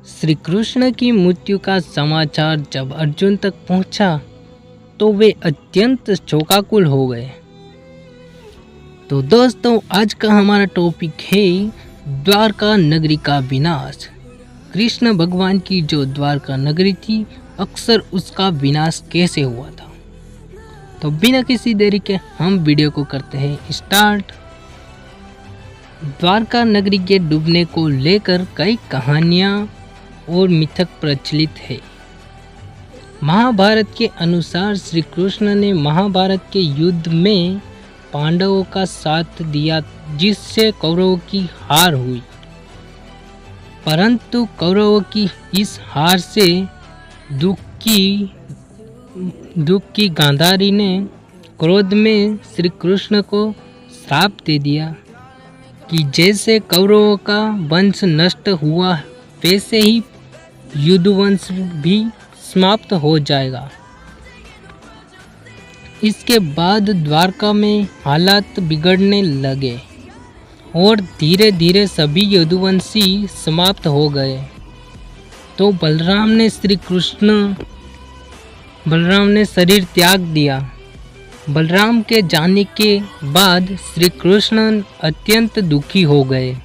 श्री कृष्ण की मृत्यु का समाचार जब अर्जुन तक पहुंचा तो वे अत्यंत शोकाकुल हो गए। तो दोस्तों, आज का हमारा टॉपिक है द्वारका नगरी का विनाश। कृष्ण भगवान की जो द्वारका नगरी थी, अक्सर उसका विनाश कैसे हुआ था। तो बिना किसी देरी के हम वीडियो को करते हैं स्टार्ट। द्वारका नगरी के डूबने को लेकर कई कहानियाँ और मिथक प्रचलित है। महाभारत के अनुसार श्री कृष्ण ने महाभारत के युद्ध में पांडवों का साथ दिया, जिससे कौरवों की हार हुई। परंतु कौरवों की इस हार से दुख की गांधारी ने क्रोध में श्री कृष्ण को श्राप दे दिया कि जैसे कौरवों का वंश नष्ट हुआ, वैसे ही युद्धवंश भी समाप्त हो जाएगा। इसके बाद द्वारका में हालात बिगड़ने लगे और धीरे धीरे सभी यदुवंशी समाप्त हो गए। तो बलराम ने शरीर त्याग दिया। बलराम के जाने के बाद श्री कृष्ण अत्यंत दुखी हो गए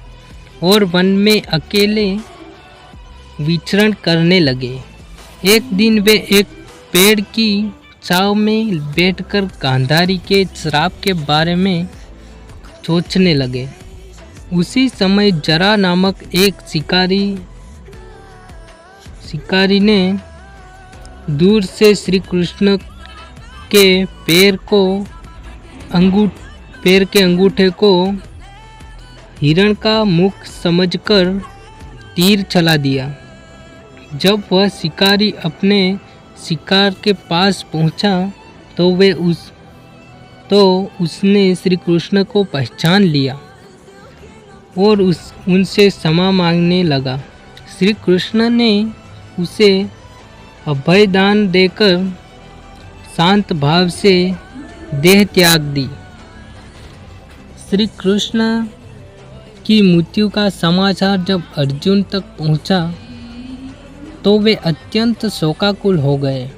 और वन में अकेले विचरण करने लगे। एक दिन वे एक पेड़ की छांव में बैठकर गांधारी के श्राप के बारे में सोचने लगे। उसी समय जरा नामक एक शिकारी ने दूर से श्री कृष्ण के पैर के अंगूठे को हिरण का मुख समझकर तीर चला दिया। जब वह शिकारी अपने शिकार के पास पहुंचा तो उसने श्री कृष्ण को पहचान लिया और उनसे क्षमा मांगने लगा। श्री कृष्ण ने उसे अभयदान देकर शांत भाव से देह त्याग दी। श्री कृष्ण की मृत्यु का समाचार जब अर्जुन तक पहुंचा तो वे अत्यंत शोकाकुल हो गए।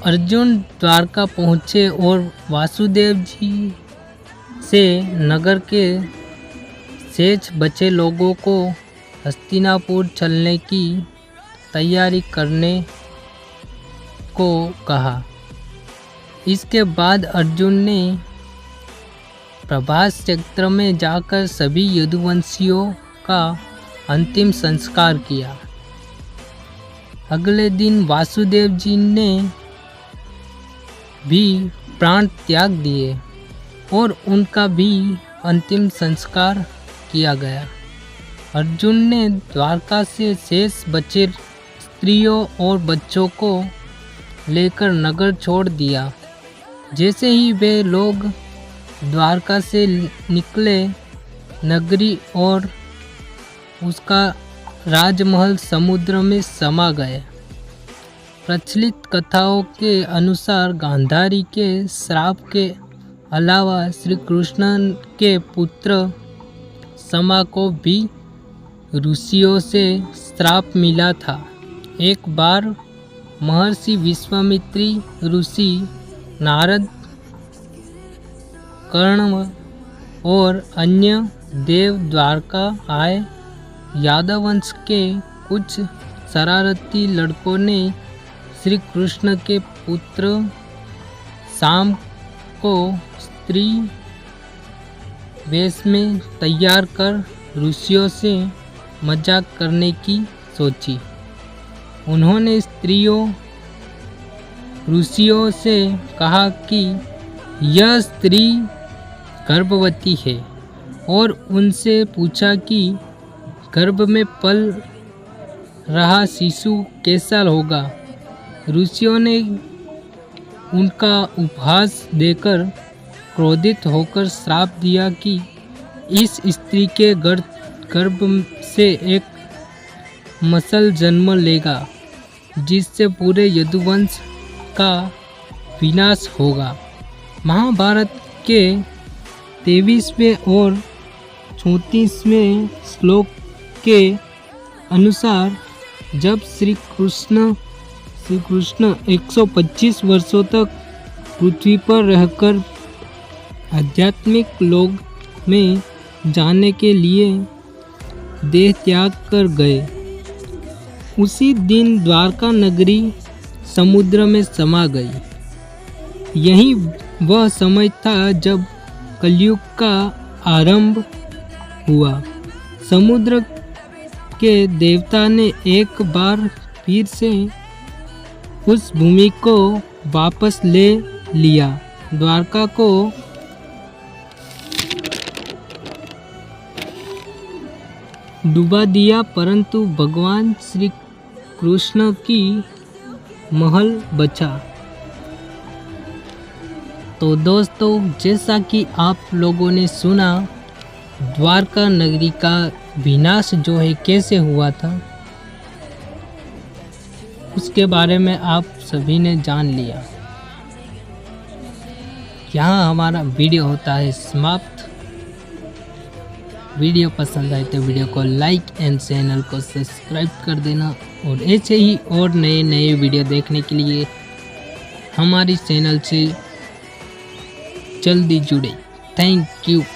अर्जुन द्वारका पहुँचे और वासुदेव जी से नगर के शेष बचे लोगों को हस्तिनापुर चलने की तैयारी करने को कहा। इसके बाद अर्जुन ने प्रभास क्षेत्र में जाकर सभी यदुवंशियों का अंतिम संस्कार किया। अगले दिन वासुदेव जी ने भी प्राण त्याग दिए और उनका भी अंतिम संस्कार किया गया। अर्जुन ने द्वारका से शेष बचे स्त्रियों और बच्चों को लेकर नगर छोड़ दिया। जैसे ही वे लोग द्वारका से निकले, नगरी और उसका राजमहल समुद्र में समा गए। प्रचलित कथाओं के अनुसार गांधारी के श्राप के अलावा श्री कृष्ण के पुत्र समा को भी ऋषियों से श्राप मिला था। एक बार महर्षि विश्वामित्री ऋषि, नारद, कर्ण और अन्य देव द्वारका आए। यादव वंश के कुछ शरारती लड़कों ने श्री कृष्ण के पुत्र शाम को स्त्री वेश में तैयार कर ऋषियों से मजाक करने की सोची। उन्होंने ऋषियों से कहा कि यह स्त्री गर्भवती है और उनसे पूछा कि गर्भ में पल रहा शिशु कैसा होगा। ऋषियों ने उनका उपहास देकर क्रोधित होकर श्राप दिया कि इस स्त्री के गर्भ से एक मसल जन्म लेगा, जिससे पूरे यदुवंश का विनाश होगा। महाभारत के 23वें और 34वें श्लोक के अनुसार जब श्री कृष्ण 125 वर्षों तक पृथ्वी पर रहकर आध्यात्मिक लोक में जाने के लिए देह त्याग कर गए, उसी दिन द्वारका नगरी समुद्र में समा गई। यही वह समय था जब कलयुग का आरंभ हुआ। समुद्र के देवता ने एक बार फिर से उस भूमि को वापस ले लिया, द्वारका को डुबा दिया, परंतु भगवान श्री कृष्ण की महल बचा। तो दोस्तों, जैसा कि आप लोगों ने सुना, द्वारका नगरी का विनाश जो है कैसे हुआ था, उसके बारे में आप सभी ने जान लिया। यहाँ हमारा वीडियो होता है समाप्त। वीडियो पसंद आए तो वीडियो को लाइक एंड चैनल को सब्सक्राइब कर देना, और ऐसे ही और नए वीडियो देखने के लिए हमारी चैनल से जल्दी जुड़े। Thank you.